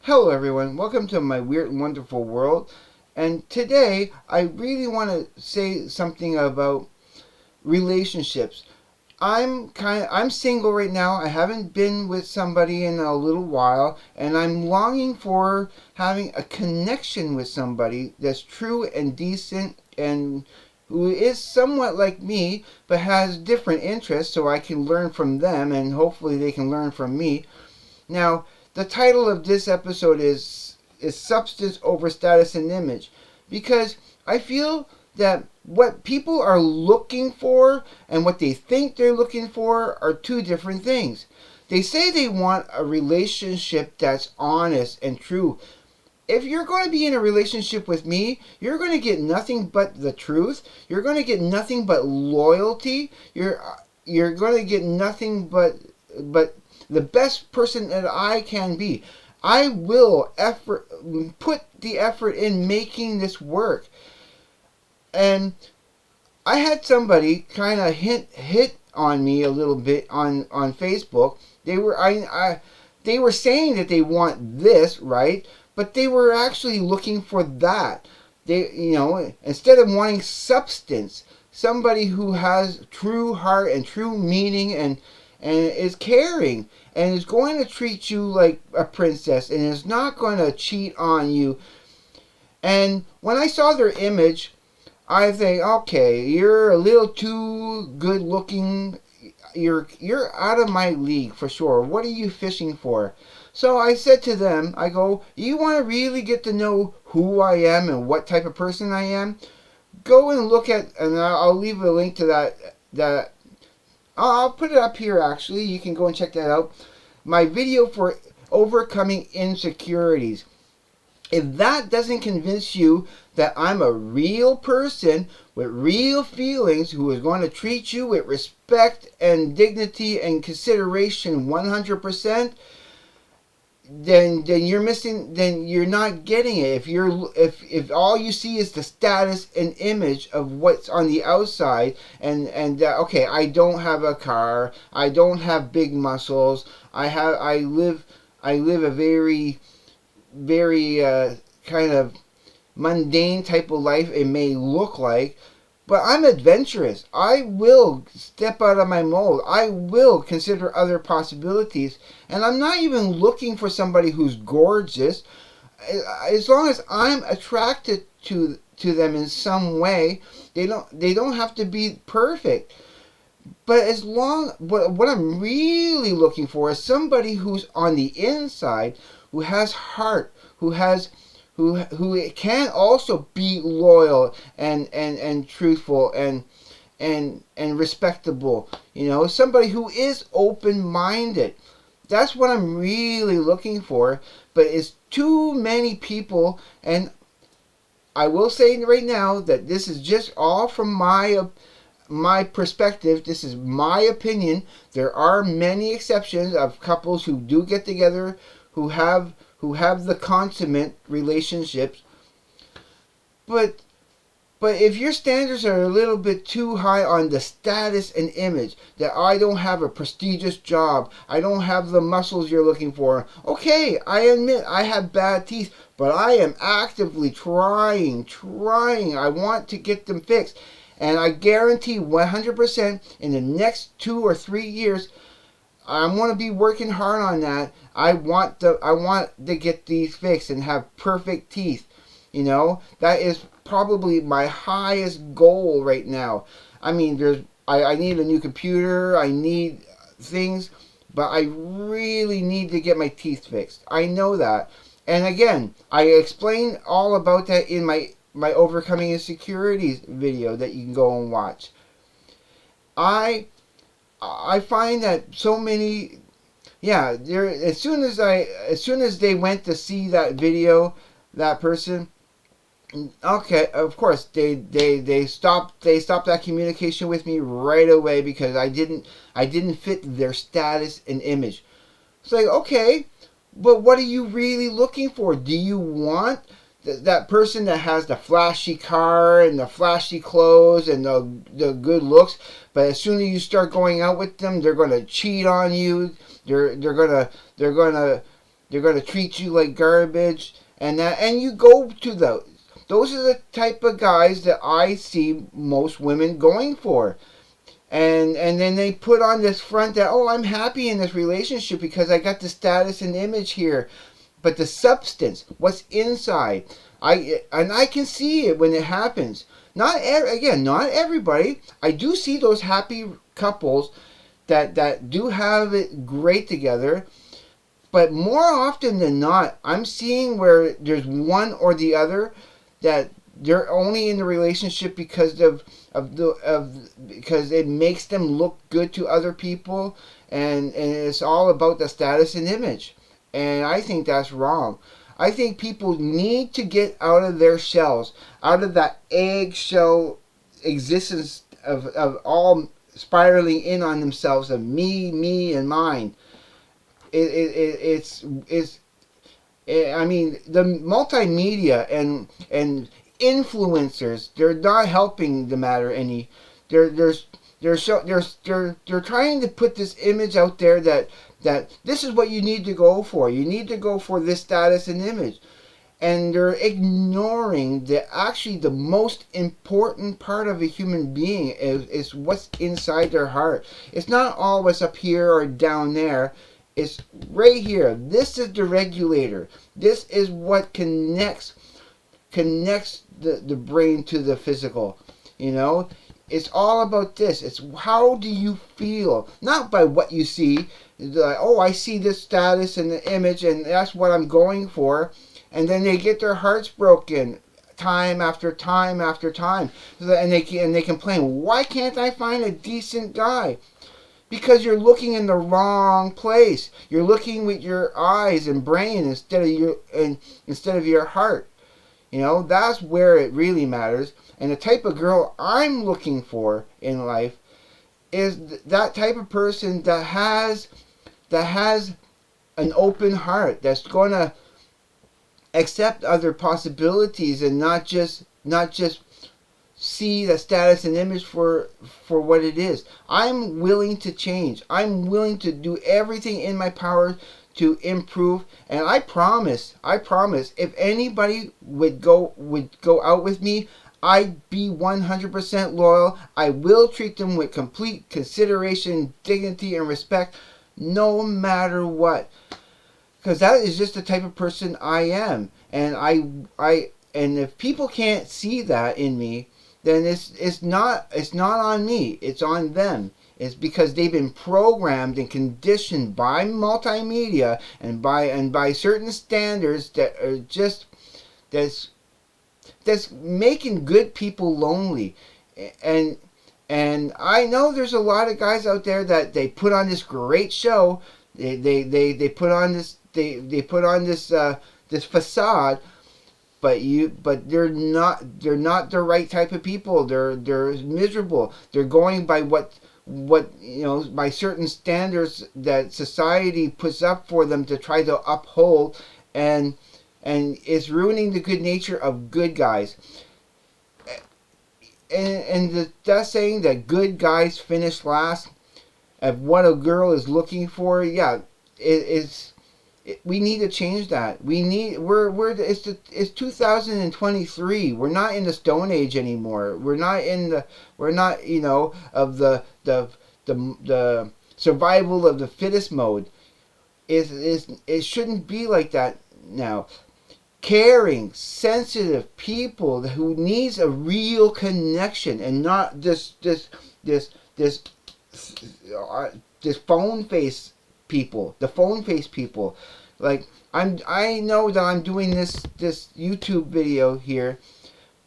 Hello everyone, welcome to my weird and wonderful world. And today I really want to say something about relationships. I'm single right now. I haven't been with somebody in a little while, and I'm longing for having a connection with somebody that's true and decent and who is somewhat like me but has different interests so I can learn from them and hopefully they can learn from me. Now, the title of this episode is substance over status and image because I feel that what people are looking for and what they think they're looking for are two different things. They say they want a relationship that's honest and true. If you're going to be in a relationship with me, you're going to get nothing but the truth. You're going to get nothing but loyalty. You're going to get nothing but the best person that I can be. I will put the effort in making this work. And I had somebody kind of hit on me a little bit on Facebook. They were saying that they want this, right? But they were actually looking for that. Instead of wanting substance, somebody who has true heart and true meaning and is caring and is going to treat you like a princess and is not going to cheat on you. And when I saw their image, I think, okay, you're a little too good looking. You're out of my league for sure. What are you fishing for? So I said to them, I go, you want to really get to know who I am and what type of person I am? Go and look at, and I'll leave a link to that. I'll put it up here actually. You can go and check that out. My video for overcoming insecurities. If that doesn't convince you that I'm a real person with real feelings who is going to treat you with respect and dignity and consideration 100%, then you're not getting it. If all you see is the status and image of what's on the outside and okay, I don't have a car, I don't have big muscles, I live a very kind of mundane type of life it may look like, but I'm adventurous. I will step out of my mold. I will consider other possibilities. And I'm not even looking for somebody who's gorgeous. As long as I'm attracted to them in some way, they don't have to be perfect. But what I'm really looking for is somebody who's on the inside, who has heart, who can also be loyal and truthful and respectable. Somebody who is open-minded. That's what I'm really looking for. But it's too many people, and I will say right now that this is just all from my perspective. This is my opinion. There are many exceptions of couples who do get together who have the consummate relationships. But if your standards are a little bit too high on the status and image, that I don't have a prestigious job, I don't have the muscles you're looking for, okay, I admit I have bad teeth, but I am actively trying. I want to get them fixed. And I guarantee 100% in the next 2 or 3 years, I'm going to be working hard on that. I want to get these fixed and have perfect teeth. That is probably my highest goal right now. I mean, I need a new computer. I need things, but I really need to get my teeth fixed. I know that. And again, I explain all about that in my overcoming insecurities video that you can go and watch. I find that so many, yeah, as soon as they went to see that video, that person, okay, of course they stopped that communication with me right away because I didn't fit their status and image. It's like, okay, but what are you really looking for? Do you want that person that has the flashy car and the flashy clothes and the good looks, but as soon as you start going out with them, they're going to cheat on you. They're gonna They're going to treat you like garbage, and you go to those. Those are the type of guys that I see most women going for. And then they put on this front that, oh, I'm happy in this relationship because I got the status and image here. But the substance, what's inside, I can see it when it happens. Not everybody. I do see those happy couples that do have it great together. But more often than not, I'm seeing where there's one or the other that they're only in the relationship because it makes them look good to other people, and it's all about the status and image. And I think that's wrong. I think people need to get out of their shells, out of that eggshell existence of all spiraling in on themselves of me, and mine. It's I mean, the multimedia and influencers, they're not helping the matter any. They're trying to put this image out there that this is what you need to go for. You need to go for this status and image. And they're ignoring the most important part of a human being is what's inside their heart. It's not all what's up here or down there. It's right here. This is the regulator. This is what connects the brain to the physical. You know, it's all about this. It's how do you feel, not by what you see. Like, oh, I see this status and the image, and that's what I'm going for. And then they get their hearts broken time after time after time, and they complain, why can't I find a decent guy? Because you're looking in the wrong place. You're looking with your eyes and brain instead of your heart. You know, that's where it really matters. And the type of girl I'm looking for in life is that type of person that has an open heart, that's going to accept other possibilities and not just see the status and image for what it is. I'm willing to change. I'm willing to do everything in my power to improve, and I promise, if anybody would go out with me, I'd be 100% loyal. I will treat them with complete consideration, dignity, and respect, no matter what. Because that is just the type of person I am, and and if people can't see that in me, then it's not on me. It's on them. It's because they've been programmed and conditioned by multimedia and by certain standards that are just that's making good people lonely. And I know there's a lot of guys out there that they put on this great show. They put on this this facade, but they're not the right type of people. They're miserable. They're going by what by certain standards that society puts up for them to try to uphold, and it's ruining the good nature of good guys. And that saying that good guys finish last, of what a girl is looking for, yeah, we need to change that. It's 2023. We're not in the Stone Age anymore. We're not of the survival of the fittest mode. It shouldn't be like that now. Caring, sensitive people who needs a real connection and not this phone face people, the phone face people. Like, I know that I'm doing this YouTube video here,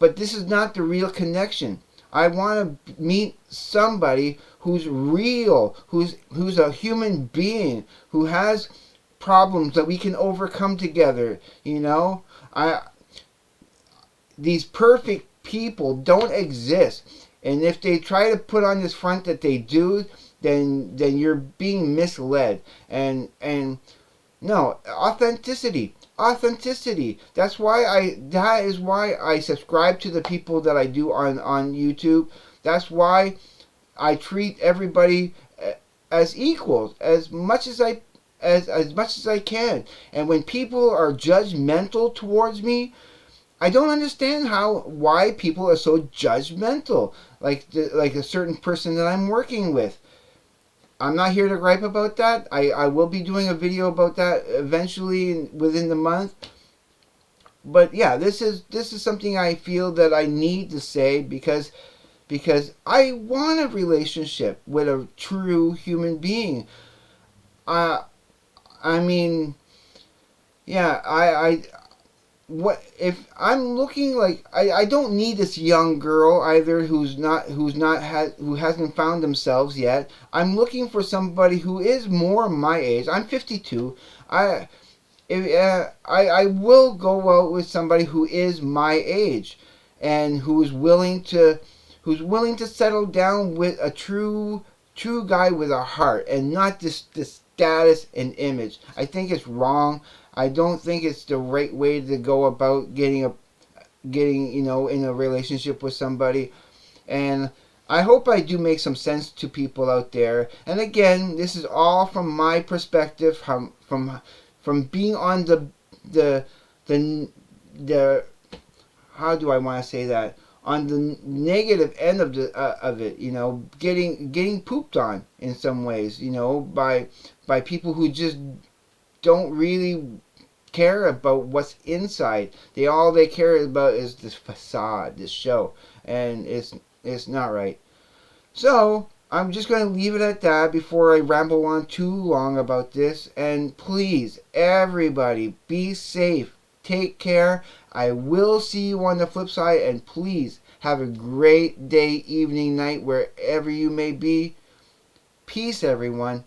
but this is not the real connection. I want to meet somebody who's real, who's a human being, who has problems that we can overcome together. These perfect people don't exist, and if they try to put on this front that they do, then you're being misled. And no, authenticity. That is why I subscribe to the people that I do on YouTube. That's why I treat everybody as equals, as much as as much as I can. And when people are judgmental towards me, I don't understand why people are so judgmental. Like a certain person that I'm working with. I'm not here to gripe about that. I will be doing a video about that eventually within the month. But yeah, this is something I feel that I need to say because I want a relationship with a true human being. Uh, I mean, yeah, what if I'm looking like I don't need this young girl either who hasn't found themselves yet. I'm looking for somebody who is more my age. I'm 52. I will go out with somebody who is my age and who's willing to settle down with a true guy with a heart and not this status and image. I think it's wrong. I don't think it's the right way to go about getting in a relationship with somebody. And I hope I do make some sense to people out there. And again, this is all from my perspective, from being on the the the how do I want to say that, on the negative end of it, getting pooped on in some ways, by people who just don't really care about what's inside. They care about is this facade, this show, and it's not right. So I'm just going to leave it at that before I ramble on too long about this. And please, everybody, be safe. Take care. I will see you on the flip side. And please have a great day, evening, night, wherever you may be. Peace, everyone.